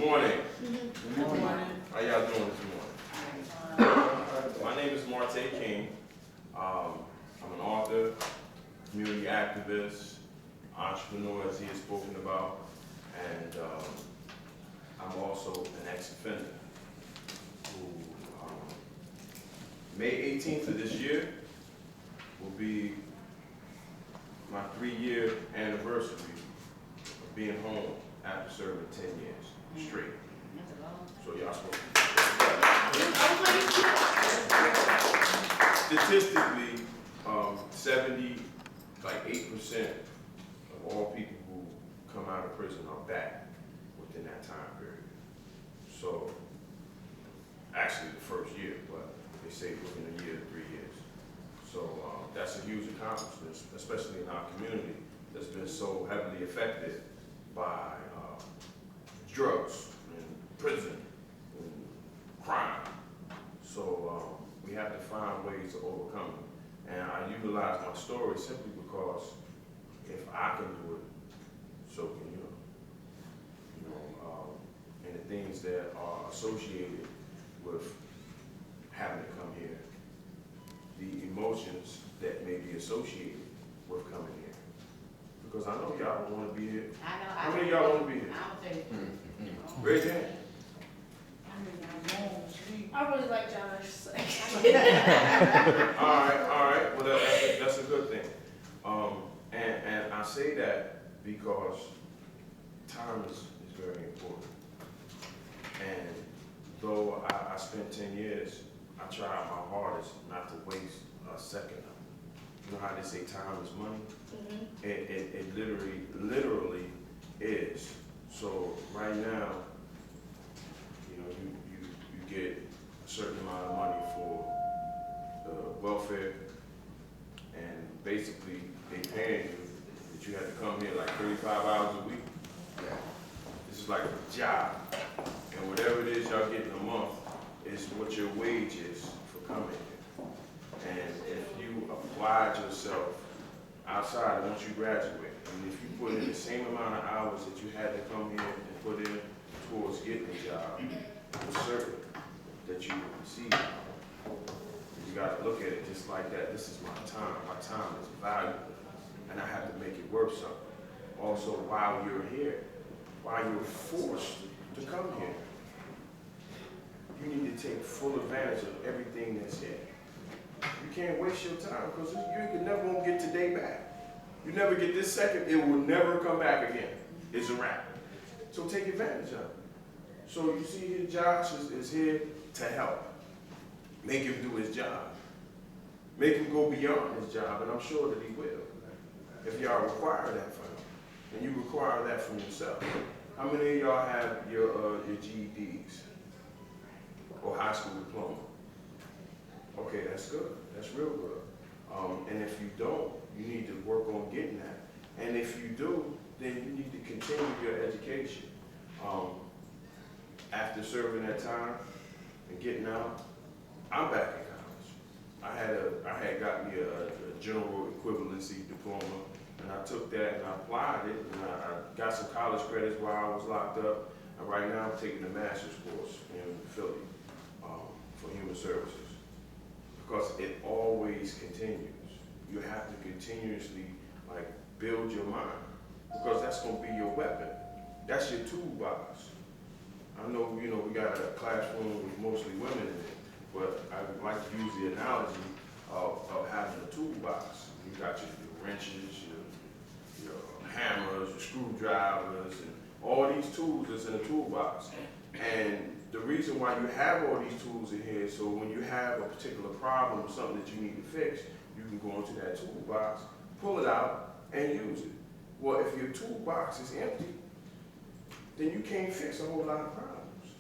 morning. Good morning. How y'all doing this morning? My name is Marte King. I'm an author, community activist, entrepreneur, as he has spoken about, and I'm also an ex-offender who May 18th of this year will be my 3-year anniversary of being home after serving 10 years straight. So y'all supposed to statistically, 8% of all people who come out of prison are back within that time period. So, actually the first year, but they say within a year to 3 years. So that's a huge accomplishment, especially in our community that's been so heavily affected by drugs and prison and crime. So we have to find ways to overcome it. And I utilize my story simply because if I can do it, so can you. And the things that are associated with having to come here, the emotions that may be associated with coming here. Because I know y'all don't want to be here. I know. How many of y'all want to be here? I don't think. Raise your hand. I really like Josh. All right. Well, that's a good thing. And I say that because time is very important. And though I spent 10 years, I tried my hardest not to waste a second of it. You know how they say time is money? Mm-hmm. It literally is. So right now, you get a certain amount of money for welfare, and basically they paying you that you have to come here like 35 hours a week. Yeah. This is like a job, and whatever it is y'all get in a month is what your wage is for coming here. And if you applied yourself outside once you graduate, and if you put in the same amount of hours that you had to come here and put in towards getting a job, it's certain that you will receive it. You got to look at it just like that. This is my time. My time is valuable, and I have to make it worth something. Also, while you're here, while you're forced to come here, you need to take full advantage of everything that's here. You can't waste your time because you can never gonna get today back. You never get this second, it will never come back again. It's a wrap. So take advantage of it. So you see here, Josh is here to help. Make him do his job. Make him go beyond his job, and I'm sure that he will. If y'all require that from him, and you require that from yourself. How many of y'all have your GEDs or high school diploma? Okay, that's good. That's real good. And if you don't, you need to work on getting that. And if you do, then you need to continue your education. After serving that time and getting out, I'm back in college. I had got me a general equivalency diploma, and I took that and I applied it, and I got some college credits while I was locked up. And right now I'm taking a master's course in Philly for human services. Because it always continues. You have to continuously build your mind, because that's going to be your weapon. That's your toolbox. I know, we got a classroom with mostly women in it, but I would like to use the analogy of having a toolbox. You got your wrenches, your hammers, your screwdrivers, and all these tools that's in a toolbox. And the reason why you have all these tools in here is so when you have a particular problem or something that you need to fix, you can go into that toolbox, pull it out, and use it. Well, if your toolbox is empty, then you can't fix a whole lot of problems.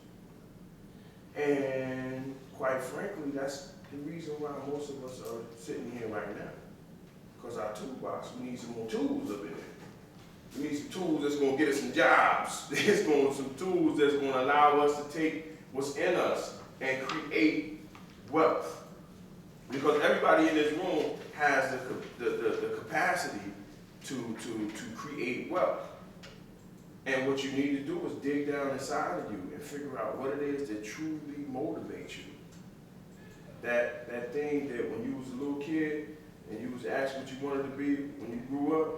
And quite frankly, that's the reason why most of us are sitting here right now. Because our toolbox, we need some more tools up in there. We need some tools that's going to get us some jobs. There's some tools that's going to allow us to take what's in us and create wealth. Because everybody in this room has the capacity to create wealth. And what you need to do is dig down inside of you and figure out what it is that truly motivates you. That thing that when you was a little kid and you was asked what you wanted to be when you grew up.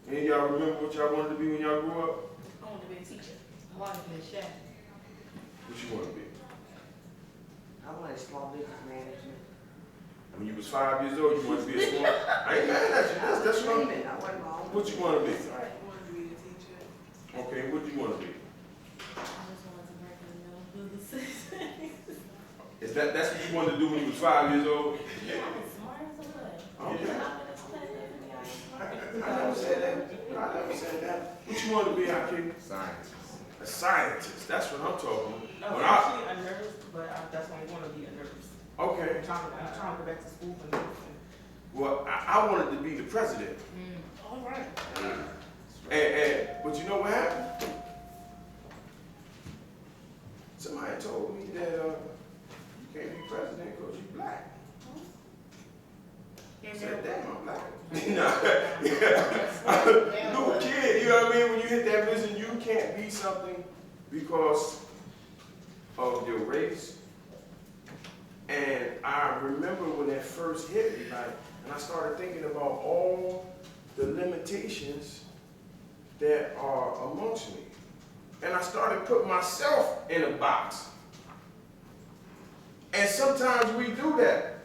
Any of y'all remember what y'all wanted to be when y'all grew up? I want to be a teacher. I wanted to be a chef. What you want to be? I wanted small business management. When you was 5 years old, you wanted to be a small. I ain't mad at you. That's what I'm. I wanted my own. What you want to be? That's right. I wanted to be a teacher. Okay, what do you want to be? I just wanted to work in the businesses. Is that's what you wanted to do when you was 5 years old? Yeah, I'm as smart as a what? Okay. I'm not gonna play that for me. I ain't smart. I never said that. I never said that. What you want to be, Hakeem? Science. A scientist. That's what I'm talking about. No, When actually, a nurse, but that's why I want to be a nurse. Okay. I'm trying to go back to school for nursing. Well, I wanted to be the president. All right. But you know what happened? Somebody told me that you can't be president because you're black. I said, damn, I'm black. You a kid, you know what I mean? When you hit that vision, you can't be something because of your race. And I remember when that first hit me, and I started thinking about all the limitations that are amongst me. And I started putting myself in a box. And sometimes we do that.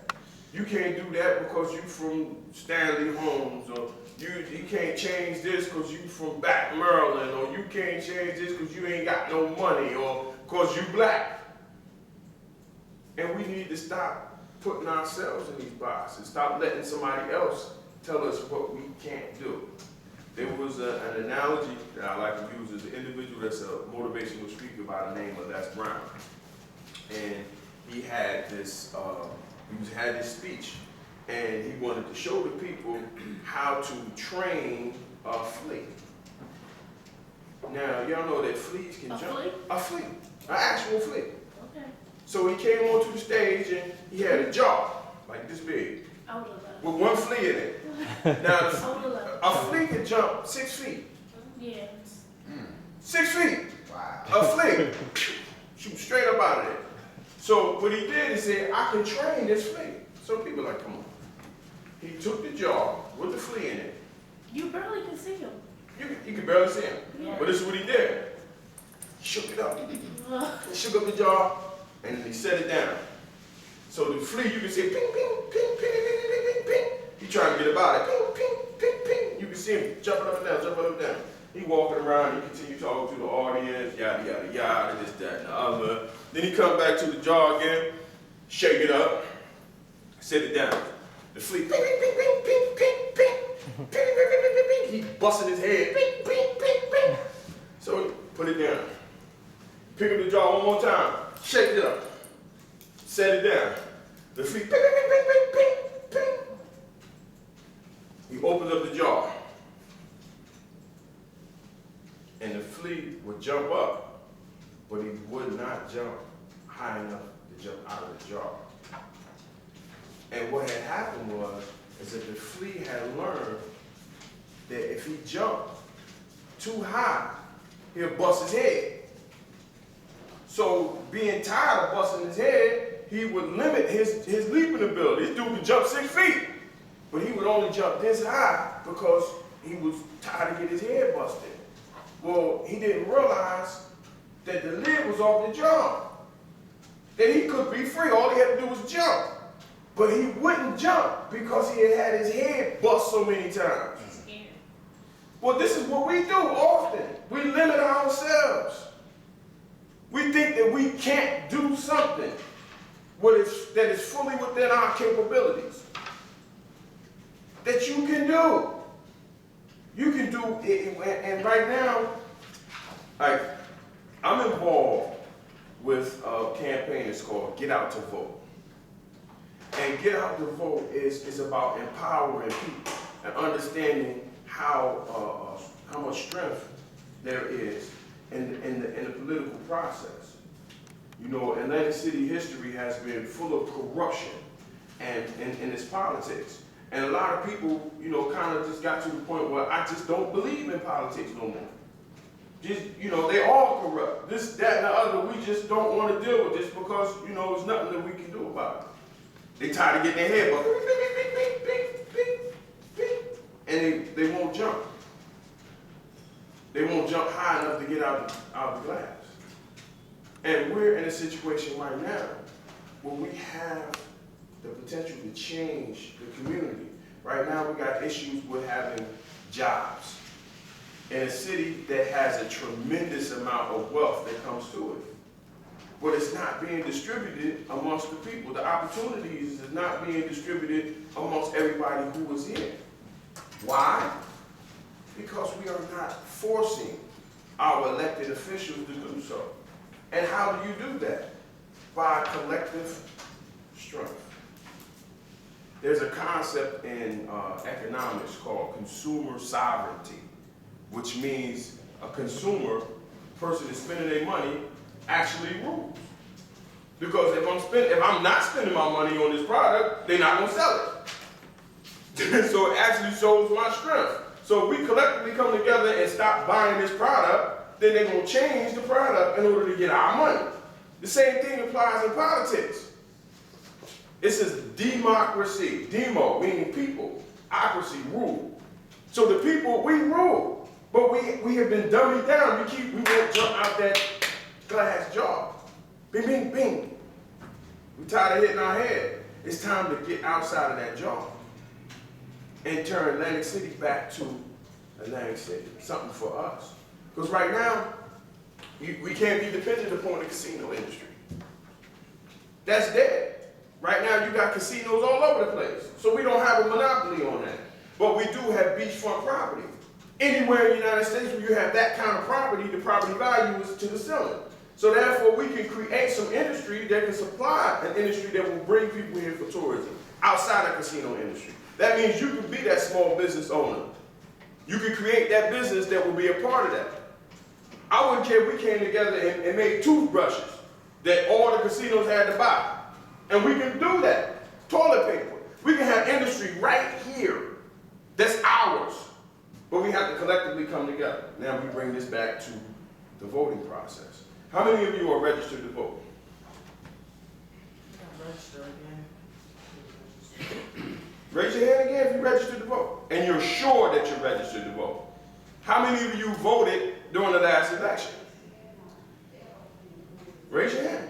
You can't do that because you from Stanley Homes, or you can't change this because you from back Maryland, or you can't change this because you ain't got no money, or because you black. And we need to stop putting ourselves in these boxes, stop letting somebody else tell us what we can't do. There was an analogy that I like to use. As an individual that's a motivational speaker by the name of Les Brown. And he had this speech, and he wanted to show the people how to train a flea. Now, y'all know that fleas can jump. Flea? A flea, an actual flea. Okay. So he came onto the stage and he had a jar, like this big, I would have loved with one flea in it. Now, I would have loved a flea can jump 6 feet. Yeah. 6 feet. Wow. A flea. Shoot straight up out of there. So what he did is said, I can train this flea. So people are like, come on. He took the jar with the flea in it. You barely can see him. You can barely see him. Yeah. But this is what he did. He shook it up. He shook up the jar, and then he set it down. So the flea, you can see ping, ping, ping, ping, ping, ping, ping, ping. He trying to get about it. Ping, ping, ping, ping. You can see him jumping up and down, jumping up and down. He walking around, he continue talking to the audience, yada, yada, yada, this, that, and the other. Then he come back to the jar again, shake it up, set it down. The flea, ping, ping, ping, ping, ping, ping, ping, ping, ping, ping, ping, ping, ping. He busting his head, ping, ping, ping, ping. So he put it down. Pick up the jar one more time, shake it up, set it down. The flea, ping, ping, ping, ping, ping, ping. He opens up the jar. And the flea would jump up, but he would not jump high enough to jump out of the jar. And what had happened is that the flea had learned that if he jumped too high, he'll bust his head. So being tired of busting his head, he would limit his leaping ability. This dude could jump 6 feet, but he would only jump this high because he was tired of getting his head busted. Well, he didn't realize that the lid was off the jar. That he could be free. All he had to do was jump. But he wouldn't jump because he had had his head bust so many times. Well, this is what we do often. We limit ourselves. We think that we can't do something that is fully within our capabilities. That you can do. You can do it, and right now, like, I'm involved with a campaign that's called Get Out to Vote. And Get Out to Vote is about empowering people and understanding how much strength there is in the political process. You know, Atlantic City history has been full of corruption and in its politics. And a lot of people, you know, kind of just got to the point where I just don't believe in politics no more. Just, they all corrupt. This, that, and the other, we just don't want to deal with this because, there's nothing that we can do about it. They tired of getting their head bumped. And they won't jump. They won't jump high enough to get out the glass. And we're in a situation right now where we have the potential to change the community. Right now we got issues with having jobs in a city that has a tremendous amount of wealth that comes to it. But it's not being distributed amongst the people. The opportunities is not being distributed amongst everybody who is here. Why? Because we are not forcing our elected officials to do so. And how do you do that? By collective strength. There's a concept in economics called consumer sovereignty, which means a consumer, person that's spending their money, actually rules. Because if I'm not spending my money on this product, they're not gonna sell it. So it actually shows my strength. So if we collectively come together and stop buying this product, then they're gonna change the product in order to get our money. The same thing applies in politics. It says democracy, demo, meaning people, ocracy, rule. So the people, we rule, but we have been dummied down. We won't jump out that glass jar. Bing, bing, bing. We're tired of hitting our head. It's time to get outside of that jar and turn Atlantic City back to Atlantic City, something for us. Because right now, we can't be dependent upon the casino industry. That's dead. Right now, you got casinos all over the place. So we don't have a monopoly on that. But we do have beachfront property. Anywhere in the United States where you have that kind of property, the property value is to the ceiling. So therefore, we can create some industry that can supply an industry that will bring people here for tourism outside the casino industry. That means you can be that small business owner. You can create that business that will be a part of that. I wouldn't care if we came together and made toothbrushes that all the casinos had to buy. And we can do that. Toilet paper. We can have industry right here. That's ours. But we have to collectively come together. Now we bring this back to the voting process. How many of you are registered to vote? Register again. Raise your hand again if you're registered to vote. And you're sure that you're registered to vote. How many of you voted during the last election? Raise your hand.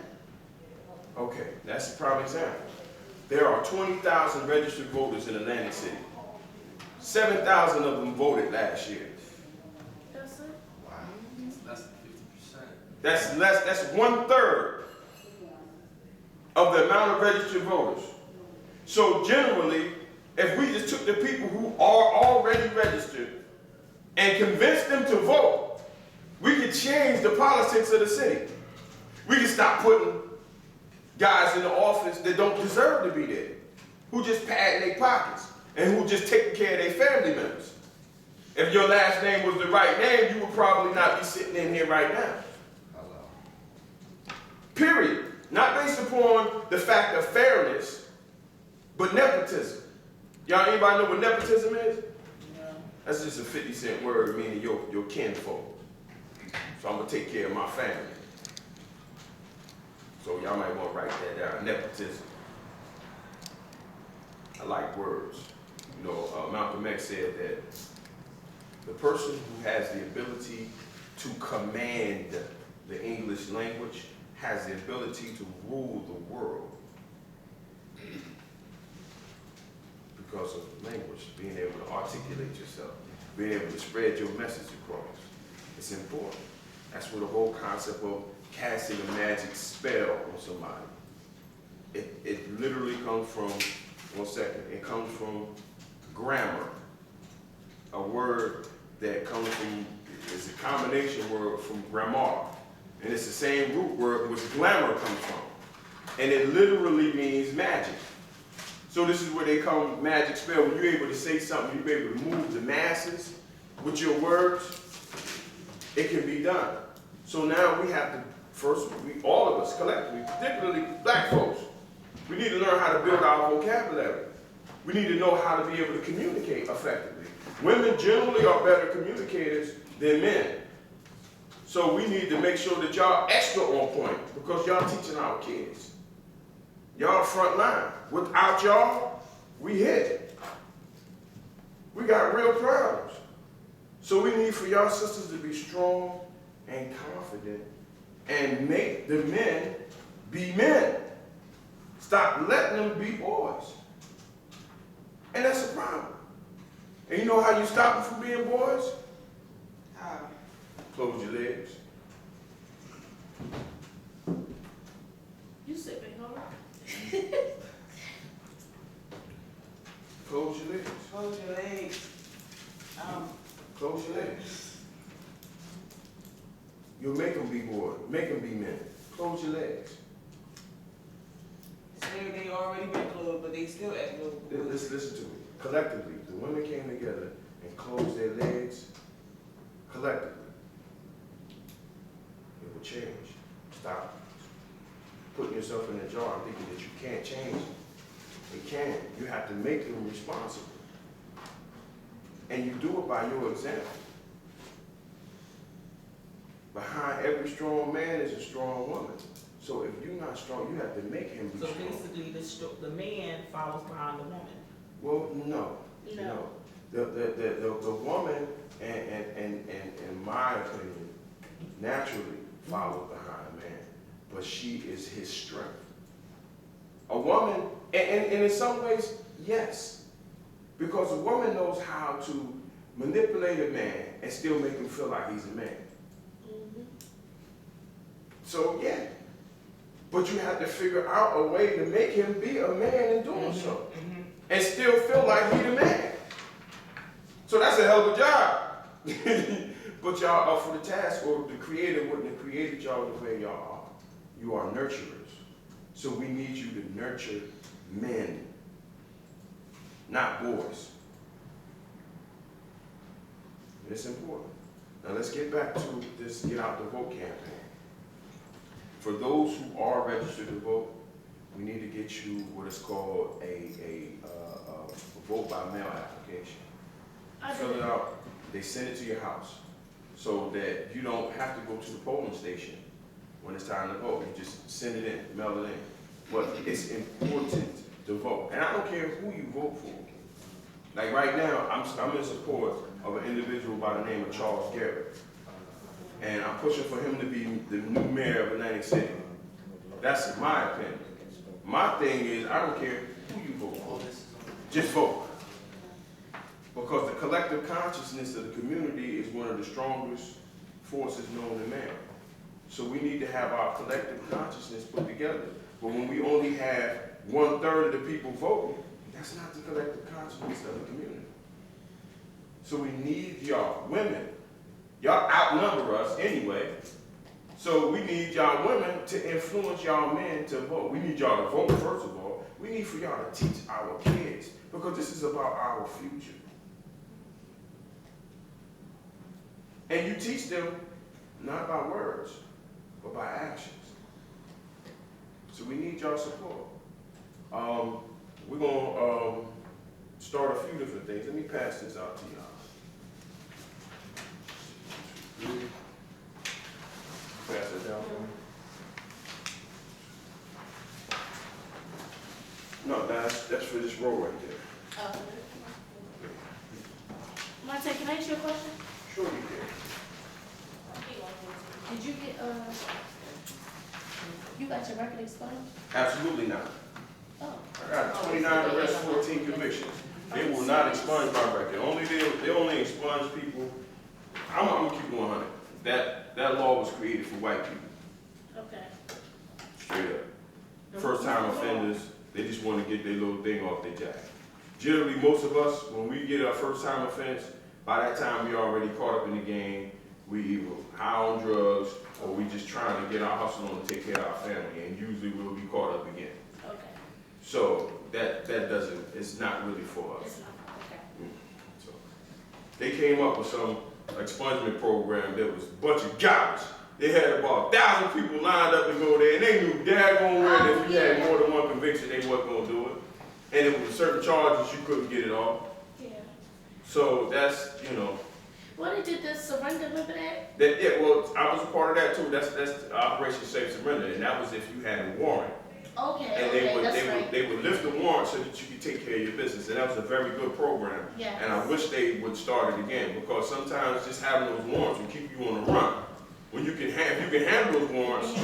Okay, that's a prime example. There are 20,000 registered voters in Atlantic City. 7,000 of them voted last year. That's it. Wow, it's less than 50%. That's 1/3 of the amount of registered voters. So generally, if we just took the people who are already registered and convinced them to vote, we could change the politics of the city. We could stop putting guys in the office that don't deserve to be there, who just padding their pockets and who just taking care of their family members. If your last name was the right name, you would probably not be sitting in here right now. Hello. Period. Not based upon the fact of fairness, but nepotism. Y'all, anybody know what nepotism is? No. That's just a 50-cent word meaning your kinfolk. So I'm gonna take care of my family. So y'all might want to write that down. Nepotism. I like words. Malcolm X said that the person who has the ability to command the English language has the ability to rule the world. Because of language, being able to articulate yourself, being able to spread your message across. It's important. That's where the whole concept of casting a magic spell on somebody. It literally comes from, one second, it comes from grammar. A word that comes from, it's a combination word from grammar. And it's the same root word which glamour comes from. And it literally means magic. So this is where they call magic spell. When you're able to say something, you're able to move the masses with your words, it can be done. So now we have to, first, all of us collectively, particularly black folks, we need to learn how to build our vocabulary. We need to know how to be able to communicate effectively. Women generally are better communicators than men. So we need to make sure that y'all extra on point because y'all teaching our kids. Y'all front line. Without y'all, we hit. We got real problems. So we need for y'all sisters to be strong and confident and make the men be men. Stop letting them be boys. And that's a problem. And you know how you stop them from being boys? Close your legs. You sipping, huh? Close your legs. Close your legs. Close your legs. You'll make them be boys. Make them be men. Close your legs. Say they already been closed, but they still act little. Listen to me. Collectively, the women came together and closed their legs collectively. It will change. Stop putting yourself in a jar and thinking that you can't change it. It can. You have to make them responsible. And you do it by your example. Behind every strong man is a strong woman. So if you're not strong, you have to make him be So strong. basically, the man follows behind the woman. Well, no. No. The woman, in my opinion, naturally follows behind a man, but she is his strength. A woman, and in some ways, yes, because a woman knows how to manipulate a man and still make him feel like he's a man. Mm-hmm. So yeah, but you have to figure out a way to make him be a man in doing so, and still feel like he's a man. So that's a hell of a job. But y'all up for the task, or the Creator wouldn't have created y'all the way y'all are. You are nurturers. So we need you to nurture men, not boys. It's important. Now let's get back to this Get Out the Vote campaign. For those who are registered to vote, we need to get you what is called a vote by mail application. Fill it out. They send it to your house so that you don't have to go to the polling station when it's time to vote. You just send it in, mail it in. But it's important to vote. And I don't care who you vote for. Like right now, I'm in support of an individual by the name of Charles Garrett. And I'm pushing for him to be the new mayor of Atlantic City. That's my opinion. My thing is, I don't care who you vote for. Just vote. Because the collective consciousness of the community is one of the strongest forces known to man. So we need to have our collective consciousness put together. But when we only have 1/3 of the people voting, that's not the collective consciousness of the community. So we need y'all, women. Y'all outnumber us anyway. So we need y'all women to influence y'all men to vote. We need y'all to vote, first of all. We need for y'all to teach our kids, because this is about our future. And you teach them not by words, but by actions. So we need y'all support. We're going to start a few different things. Let me pass this out to y'all. Pass it down for me. No, that's for this row right there. Marte, can I ask you a question? Sure you can. Did you get, you got your record expunged? Absolutely not. Oh. I got 29 arrests, 14 convictions. They will not expunge my record. They only expunge people. I'm gonna keep it 100. That law was created for white people. Okay. Straight up. First time offenders, they just want to get their little thing off their jacket. Generally, most of us, when we get our first time offense, by that time we already caught up in the game. We either high on drugs or we just trying to get our hustle on to take care of our family, and usually we'll be caught up again. Okay. So that doesn't, it's not really for us. It's not, okay. So they came up with some expungement program that was a bunch of garbage. They had about 1,000 people lined up to go there, and they knew daggone well that if you had more than one conviction, they wasn't gonna do it. And it was certain charges you couldn't get it off. Yeah. So that's, you know. What they did the surrender, remember that? That, yeah, well, I was a part of that too. That's Operation Safe Surrender, and that was if you had a warrant. Okay, And okay, that's right. they would lift the warrant so that you could take care of your business, and that was a very good program. Yes. And I wish they would start it again, because sometimes just having those warrants will keep you on the run. When you can handle those warrants,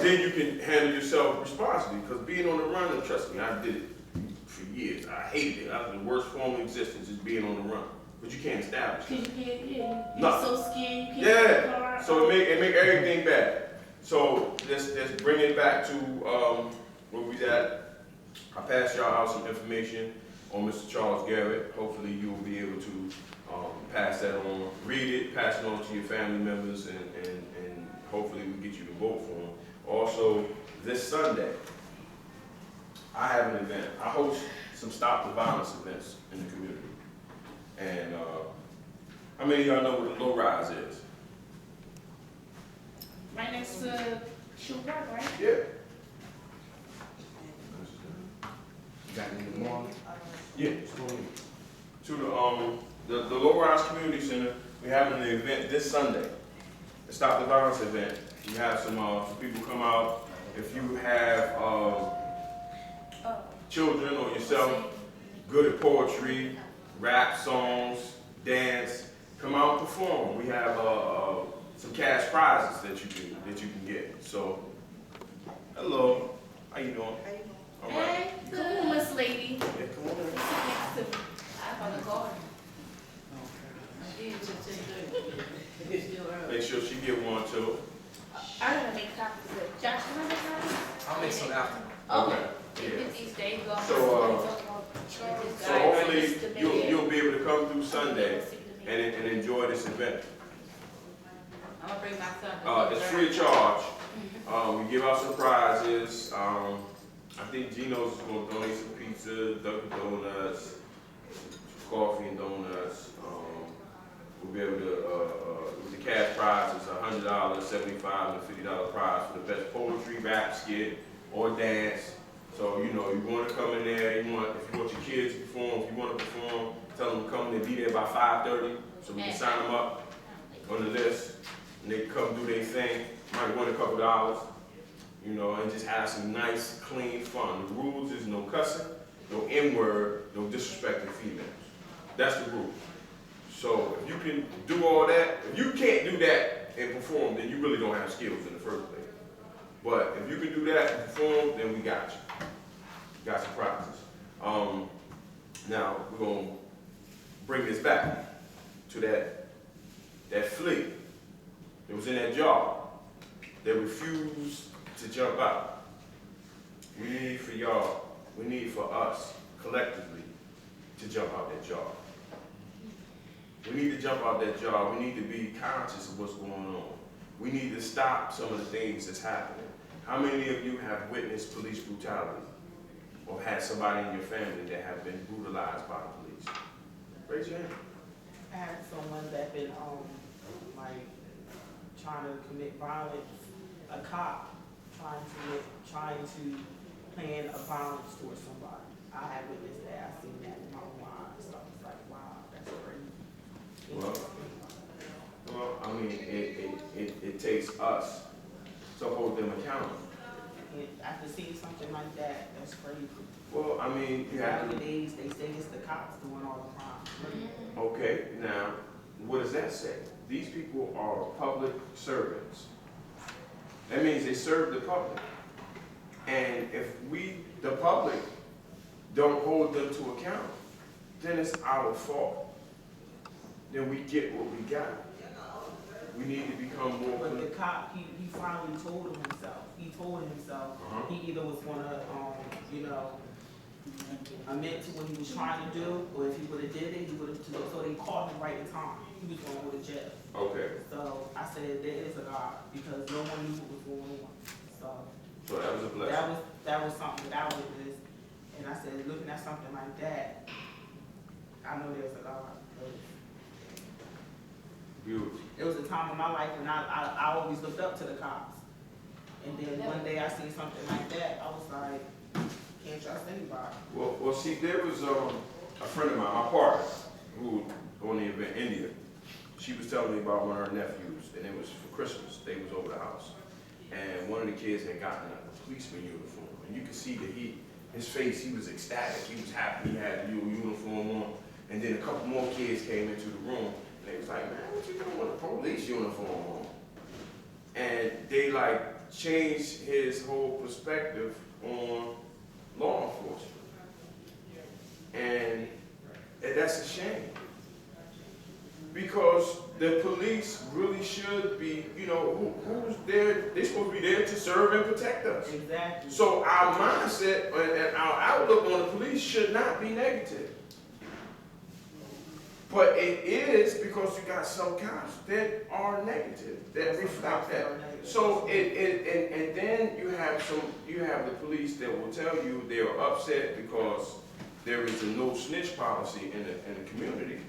then you can handle yourself responsibly. Because being on the run, and trust me, I did it for years. I hated it. That was the worst form of existence, is being on the run. But you can't establish Cause it. you can't, yeah, you're No. so scared, you can't get the Yeah. car. So it make everything bad. So let's bring it back to where we at. I passed y'all out some information on Mr. Charles Garrett. Hopefully you will be able to pass that on, read it, pass it on to your family members, and hopefully we get you to vote for him. Also, this Sunday, I have an event. I host some Stop the Violence events in the community. And how many of y'all know what a low rise is? Right next to Shoe Rock, right? Yeah. You got any more? Yeah. To the Low Rise Community Center, we're having an event this Sunday. The Stop the Violence event. We have some people come out. If you have children or yourself good at poetry, rap songs, dance, come out and perform. We have some cash prizes that you can get. So, hello, how you doing? All right. Hey, come on, Miss Lady. Yeah, come on in. Sit next to me. I want to go. Make sure she get one too. I gotta make copies of it. Josh, can I make copies? I'll make some after. Okay. Yeah. These days go. So hopefully you'll be able to come through Sunday and enjoy this event. I'm gonna bring my son. It's free of charge. We give out some prizes. I think Gino's is going to donate some pizza, Dunkin' Donuts, coffee and donuts. We'll be able to, the cash prize is $100, $75, and $50 prize for the best poetry, rap, skit, or dance. So, you know, you want to come in there, if you want your kids to perform, if you want to perform, tell them to come in and be there by 5:30 so we can sign them up on the list. And they come do their thing, might win a couple dollars, you know, and just have some nice, clean fun. The rules is no cussing, no N-word, no disrespecting females. That's the rule. So if you can do all that, if you can't do that and perform, then you really don't have skills in the first place. But if you can do that and perform, then we got you. Got some prizes. Now we're gonna bring this back to that flea that was in that jar that refused to jump out. We need for y'all, we need for us collectively to jump out that jar. We need to jump out that jar. We need to be conscious of what's going on. We need to stop some of the things that's happening. How many of you have witnessed police brutality or had somebody in your family that have been brutalized by the police? Raise your hand. I had someone that been, like, trying to commit violence, a cop trying to plan a violence towards somebody. I have witnessed that, I've seen that in my own eyes, so I was like, wow, that's crazy. Well, I mean, it takes us to hold them accountable. And after seeing something like that, that's crazy. Well, I mean, you have to, Nowadays, they say it's the cops doing all the crime. okay, now, what does that say? These people are public servants. That means they serve the public. And if we, the public, don't hold them to account, then it's our fault. Then we get what we got. We need to become more. But the cop, he finally told himself. He told himself he either was gonna, admit to what he was trying to do, or if he would have did it, he would have. So they caught him right in time. He was going to go to jail. Okay. So I said there is a God because no one knew what was going on. So that was a blessing. That was something that I witnessed, and I said, looking at something like that, I know there's a God. Beautiful. There was a time in my life when I always looked up to the cops. And then one day I seen something like that, I was like, can't trust anybody. Well, see, there was a friend of mine, my partner, who on the event, India. she was telling me about one of her nephews, and it was for Christmas. They was over the house, and one of the kids had gotten a policeman uniform, and you could see that his face, he was ecstatic. He was happy he had the new uniform on. And then a couple more kids came into the room, and they was like, man, what you doing with a police uniform on? And they like changed his whole perspective on law enforcement. And that's a shame. Because the police really should be, you know, who's there? They're supposed to be there to serve and protect us. Exactly. So our mindset and our outlook on the police should not be negative. But it is because you got some cops that are negative, that reflect that. So and then you have the police that will tell you they are upset because there is a no snitch policy in the community,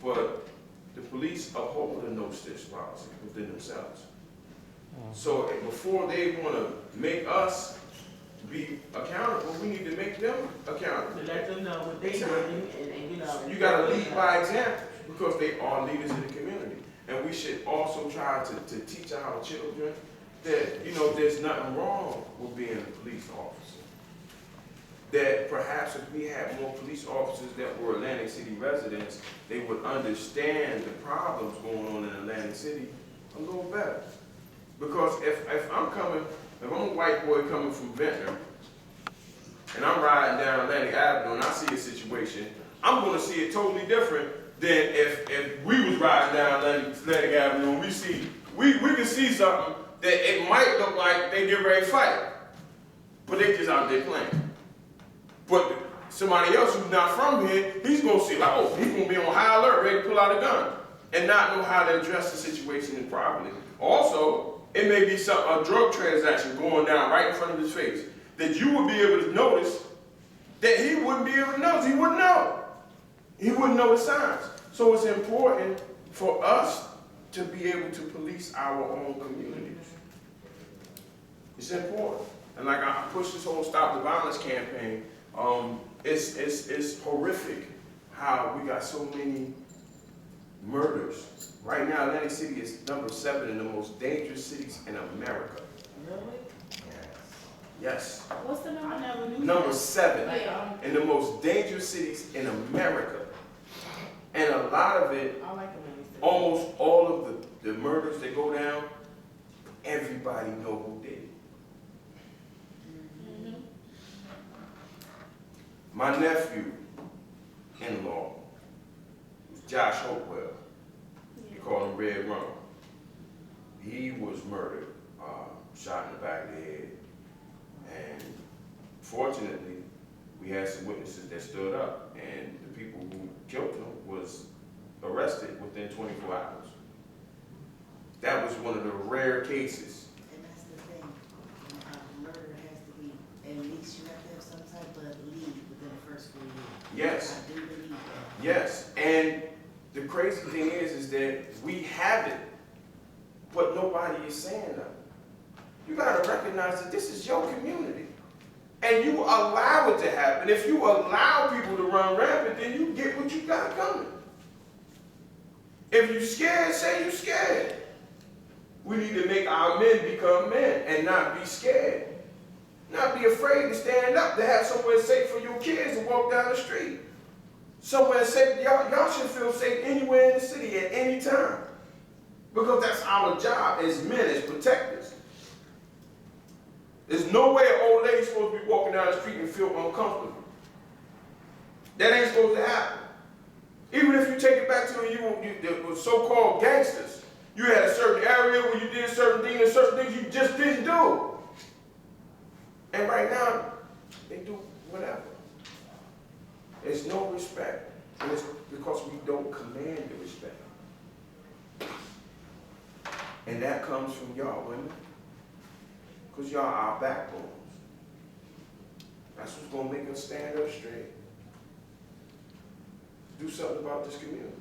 but the police uphold a no snitch policy within themselves. So before they want to make us be accountable, we need to make them accountable. To let them know what they doing and you know. You got to lead by example because they are leaders in the community. And we should also try to teach our children that, you know, there's nothing wrong with being a police officer. That perhaps if we had more police officers that were Atlantic City residents, they would understand the problems going on in Atlantic City a little better. Because if I'm a white boy coming from Ventnor, and I'm riding down Atlantic Avenue and I see a situation, I'm going to see it totally different than if we was riding down Atlantic Avenue and we can see something that it might look like they get ready to fight, but they just out there playing. But somebody else who's not from here, he's going to see like, oh, he's going to be on high alert, ready to pull out a gun, and not know how to address the situation properly. Also, it may be a drug transaction going down right in front of his face that you would be able to notice that he wouldn't be able to notice. He wouldn't know. He wouldn't know the signs. So it's important for us to be able to police our own communities. It's important. And like I push this whole Stop the Violence campaign, it's horrific how we got so many murders. Right now, Atlantic City is number 7 in the most dangerous cities in America. Really? Yes. What's the number? I never knew. Number 7 Yeah. in the most dangerous cities in America. And a lot of it, I like Atlantic City. almost all of the murders that go down, everybody know who did it. Mm-hmm. My nephew-in-law was Josh Hopewell. They call him Red Rum. He was murdered, shot in the back of the head. And fortunately, we had some witnesses that stood up, and the people who killed him was arrested within 24 hours. That was one of the rare cases. And that's the thing, murder has to be, at least you have to have some type of lead within the first 4 years. Yes. I do believe that. Yes, and the crazy thing is that we have it, but nobody is saying nothing. You gotta recognize that this is your community. And you allow it to happen. If you allow people to run rampant, then you get what you got coming. If you're scared, say you're scared. We need to make our men become men and not be scared. Not be afraid to stand up, to have somewhere safe for your kids to walk down the street. Somewhere safe. Y'all should feel safe anywhere in the city at any time. Because that's our job as men, as protectors. There's no way an old lady's supposed to be walking down the street and feel uncomfortable. That ain't supposed to happen. Even if you take it back to when you were so-called gangsters, you had a certain area where you did certain things and certain things you just didn't do. And right now, they do whatever. There's no respect. And it's because we don't command the respect. And that comes from y'all women. Because y'all are our backbones. That's what's going to make us stand up straight. Do something about this community.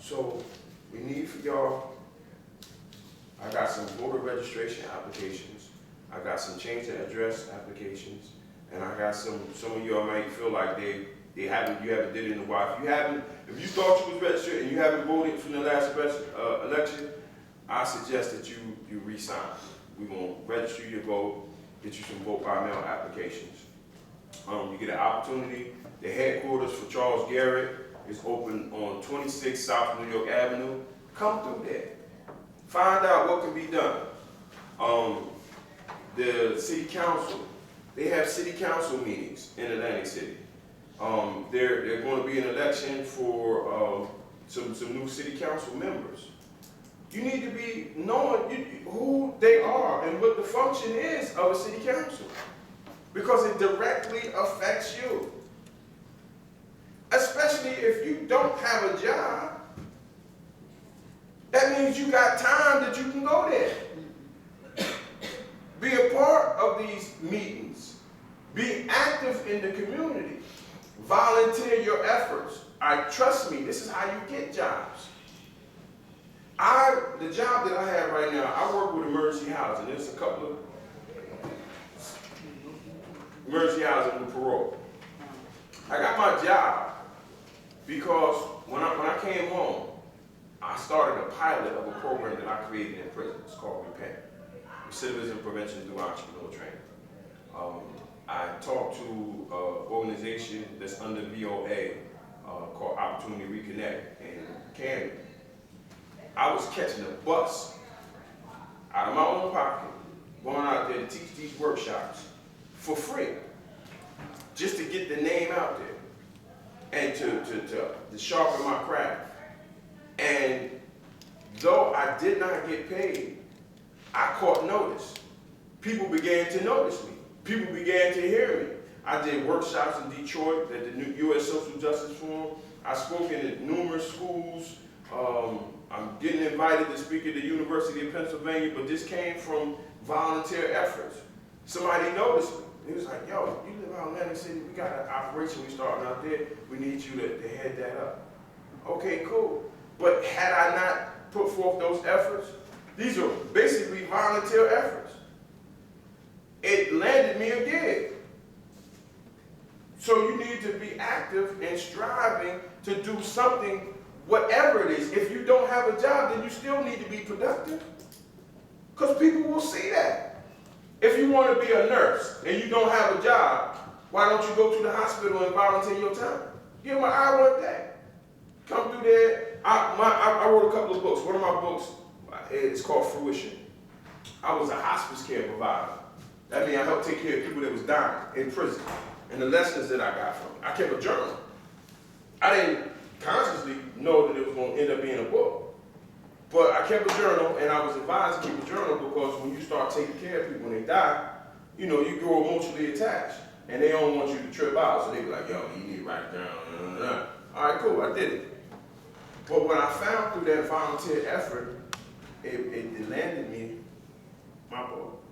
So, we need for y'all, I got some voter registration applications. I got some change of address applications. And I got some of y'all might feel like they You haven't did it in a while. If you thought you was registered and you haven't voted from the last election, I suggest that you re-sign. We're gonna register you to vote, get you some vote by mail applications. You get an opportunity. The headquarters for Charles Garrett is open on 26 South New York Avenue. Come through there. Find out what can be done. The city council, they have city council meetings in Atlantic City. They're going to be an election for some new city council members. You need to be knowing who they are and what the function is of a city council, because it directly affects you. Especially if you don't have a job, that means you got time that you can go there. Be a part of these meetings. Be active in the community. Volunteer your efforts. Trust me, this is how you get jobs. The job that I have right now, I work with emergency housing. There's a couple of emergency housing with parole. I got my job because when I came home, I started a pilot of a program that I created in prison. It's called Repent. Recidivism Prevention through Entrepreneurial Training. I talked to an organization that's under VOA called Opportunity Reconnect in Camden. I was catching a bus out of my own pocket, going out there to teach these workshops for free, just to get the name out there and to sharpen my craft. And though I did not get paid, I caught notice. People began to notice me. People began to hear me. I did workshops in Detroit at the new U.S. Social Justice Forum. I spoke in numerous schools. I'm getting invited to speak at the University of Pennsylvania, but this came from volunteer efforts. Somebody noticed me. He was like, yo, you live out in Atlantic City, we got an operation we starting out there. We need you to head that up. Okay, cool. But had I not put forth those efforts, these are basically volunteer efforts, it landed me a gig. So you need to be active and striving to do something, whatever it is. If you don't have a job, then you still need to be productive, because people will see that. If you want to be a nurse and you don't have a job, why don't you go to the hospital and volunteer your time? Give them an hour a day. Come through there. I wrote a couple of books. One of my books is called Fruition. I was a hospice care provider. That means I helped take care of people that was dying in prison. And the lessons that I got from it. I kept a journal. I didn't consciously know that it was going to end up being a book. But I kept a journal, and I was advised to keep a journal because when you start taking care of people when they die, you know, you grow emotionally attached. And they don't want you to trip out. So they be like, yo, you need to write it down. All right, cool, I did it. But what I found through that volunteer effort, it landed me my book.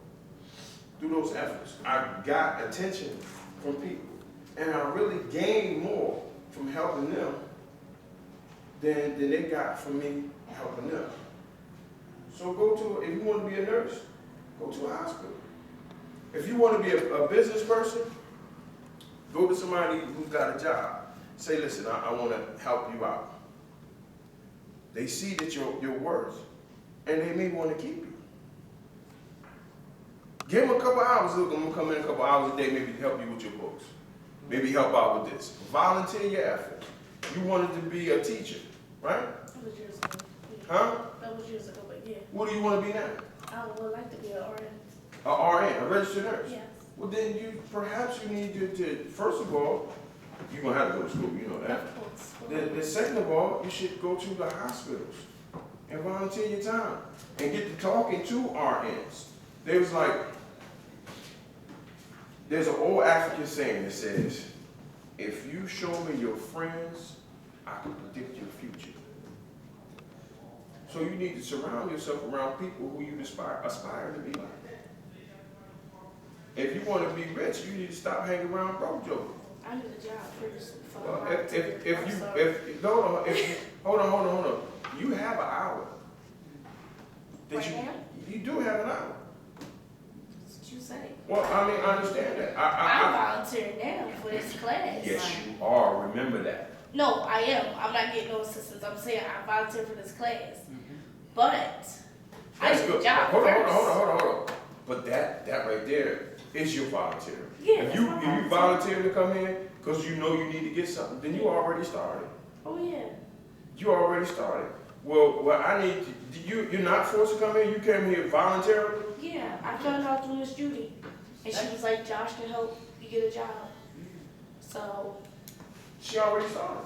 Through those efforts, I got attention from people. And I really gained more from helping them than they got from me helping them. So if you want to be a nurse, go to a hospital. If you want to be a business person, go to somebody who's got a job. Say, listen, I want to help you out. They see that you're worth, and they may want to keep you. Give them a couple hours. Look, I'm going to come in a couple hours a day, maybe help you with your books. Maybe help out with this. Volunteer your effort. You wanted to be a teacher, right? That was years ago. Yeah. Huh? That was years ago, but yeah. What do you want to be now? I would like to be an RN. A RN, a registered nurse? Yes. Well, then perhaps you need to, first of all, you're going to have to go to school, you know that. Of course. Then second of all, you should go to the hospitals and volunteer your time and get to talking to RNs. There's an old African saying that says, if you show me your friends, I can predict your future. So you need to surround yourself around people who you aspire to be like. If you want to be rich, you need to stop hanging around broke jokers. I need a job first. Hold on. You have an hour. Right now? You do have an hour. That's what you say. Well, I mean, I understand that. I'm volunteering now for this class. Yes, you are, remember that. No, I am. I'm not getting no assistance. I'm saying I volunteer for this class. But I That's need a good. job Hold first. on. But that right there is your volunteer. Yeah, If that's you my if you volunteer to come in because you know you need to get something, then you already started. Oh yeah. You already started. Well, I need you're not forced to come in. You came here voluntarily. Yeah, I found out through Miss Judy, and she was like, "Josh can help you get a job." So She already started.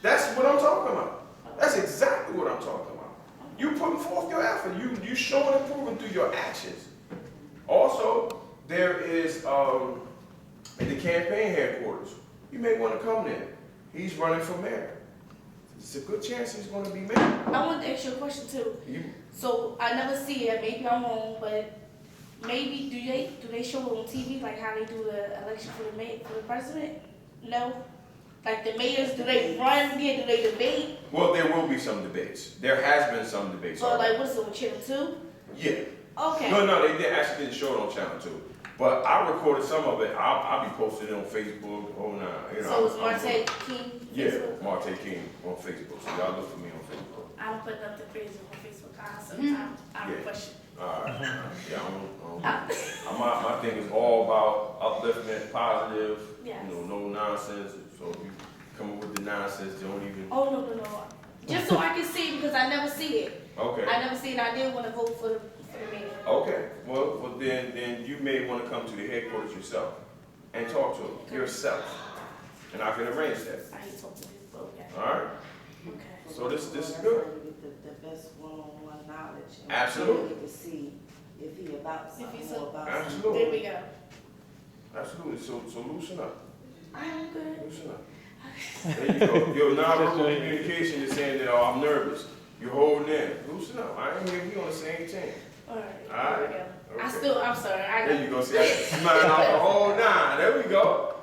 That's what I'm talking about. That's exactly what I'm talking about. You putting forth your effort. You showing improvement through your actions. Also, there is in the campaign headquarters. You may want to come there. He's running for mayor. It's a good chance he's going to be mayor. I wanted to ask you a question too. So I never see it. Maybe I'm wrong, but maybe do they show it on TV like how they do the election for the president? No. Like the mayors, do they run? Yeah, do they debate? Well, there will be some debates. There has been some debates. Or already. like what's it on Channel 2? Yeah. Okay. No, they actually didn't show it on Channel 2. But I recorded some of it. I'll be posting it on Facebook. Oh, no. You know, So it's Marte King? Yeah, Facebook? Marte King on Facebook. So y'all look for me on Facebook. I don't put nothing crazy on Facebook. Sometimes I Yeah. question. Alright. Yeah, my thing is all about upliftment, positive, Yes. no nonsense. So if you come up with the nonsense, don't even. Oh no. Just so I can see because I never see it. Okay. I never see it. I did want to vote for the mayor. Okay. Well, then you may want to come to the headquarters yourself and talk to them yourself, and I can arrange that. I ain't talking to his vote yet. All right. Okay. So this is That's good. how you get the best one-on-one knowledge. And Absolutely. you get to see if he about something he's or about Absolutely. There we go. Absolutely. So loosen up. I'm good. Loosen up. There you go. Your nonverbal communication is saying that, oh, I'm nervous. You're holding in. Loosen up. I ain't here. We on the same team. All right. All There right. we go. Okay. I'm sorry. There you go. See, I smile off the whole nine. There we go.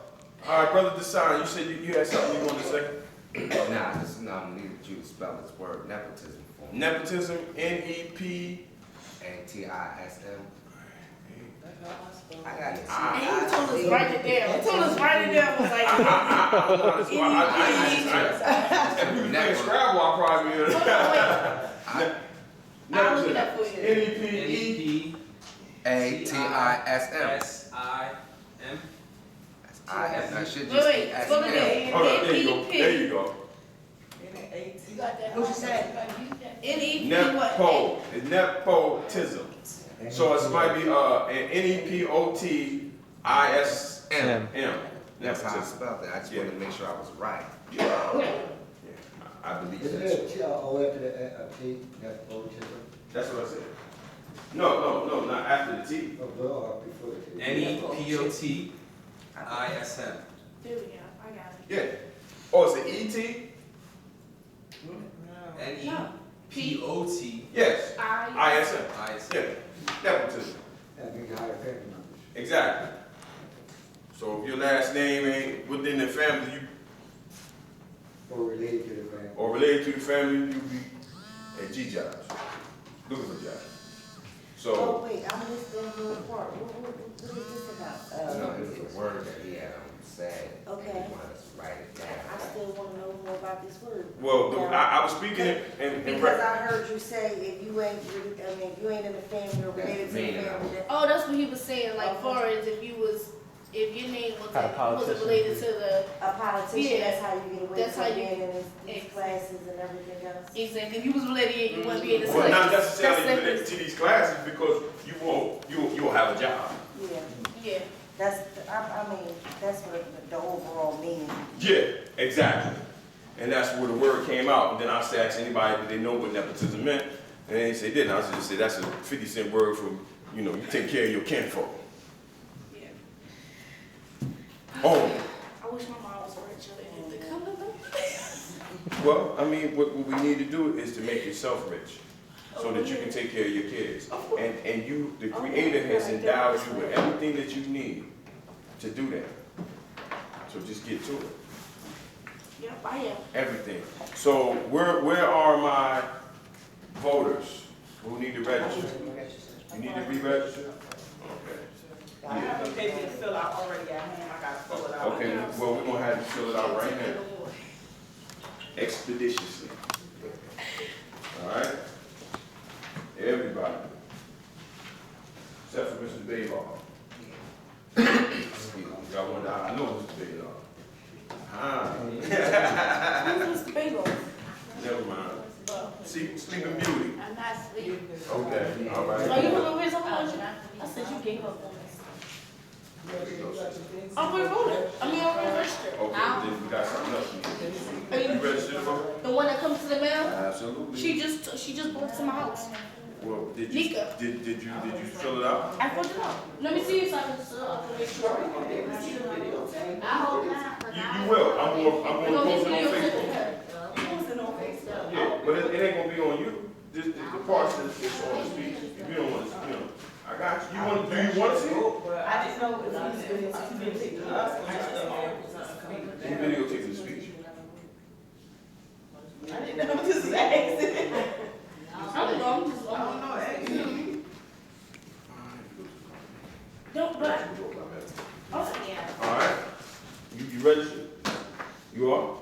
All right, Brother Desan, you said you had something you wanted to say? Nah, I just needed you to spell this word nepotism for me. Nepotism, N-E-P. N-T-I-S-M. I got it. And he told us write it down. He told us write it down. Was like, If you playing Scrabble, I'll probably be I'll look it up for you. N-E-P-E. A-T-I-S-M. S-I-M. That should just Wait, be spell it S-M. again. Hold on, there you go. There you go. You got that? What you say? N-E-P Nepo. It's nepotism. So it might be an N-E-P-O-T-I-S-M. That's how I Nepotism. spelled it. I just wanted to make sure I was right. Yeah, I believe Isn't that's it T-R-O after the T, nepotism? That's what I said. No, not after the T. Oh, well, before the T. N-E-P-O-T-I-S-M. There we go. I got it. Yeah. Oh, it's an E-T? N-E-P-O-T. Yes. I-S-M. I-S-M. Yeah, nepotism. That means higher family members. Exactly. So if your last name ain't within the family, you Or related to the family. or related to the family, you be at G jobs, looking for jobs. Oh, So wait, I missed that little part. What is this about? No, it was a word that he had said. Okay. He wanted us to write it I down. still wanna know more about this word. I was speaking in Because I heard you say if you ain't, if you ain't in the family or related to the Meaning, family, that. Oh, that's what he was saying. Like, Okay. far as if your name was Had a wasn't politician. related to the A politician, Yeah. that's how you get away That's from how you- being in these Exactly. classes and everything else. exactly. If you was related, you wouldn't be in the well, not That's necessarily different. related to these classes because you'll have a job. Yeah, Yeah. that's, I mean, that's what the overall meaning. Yeah, exactly. And that's where the word came out. And then I asked anybody, did they know what nepotism meant? And they said, didn't. I just said, that's a 50-cent word for, you take care of your kinfolk. Yeah. Oh, I wish my mom was richer and to come to them. well, I mean, what we need to do is to make yourself rich so that you can take care of your kids. And you, the Creator has endowed you with everything that you need to do that. So just get to it. Yep, I am. Everything. So where are my voters who need to register? You need to re-register? Okay. Yeah. maybe it's fill out already at home, I gotta fill it out. Okay, well, we're gonna have you fill it out right now, expeditiously. All right? Everybody. Except for Mr. Baylor. Y'all want to, I know Mr. Baylor. Ah, Who's Mr. Bagel? never mind. See, Sleeping Beauty. I'm not sleeping. Okay, all Oh, right. you want to raise up on you? I said you gave up on us. I'm re-voted. I mean, I'm registered. Okay, then we got something else. Are You you registered to vote? the one that comes to the mail? Absolutely. She just brought it to my house. Well, did you, Nika. did you fill it out? I filled it out. Let me see if I can make sure. I hope not. You will, I'm We're gonna gonna post get it on videos Facebook. of her. Yeah, but it ain't gonna be on you. This, the part that's on the speech. If you don't want to, I got you. You want, do you want to see it? I didn't know if he's been taking us or just Who videotaped the speech? I didn't know, I'm just asking. I don't know, I'm just, I don't know, asking. don't, but, okay. All right, you registered? You are?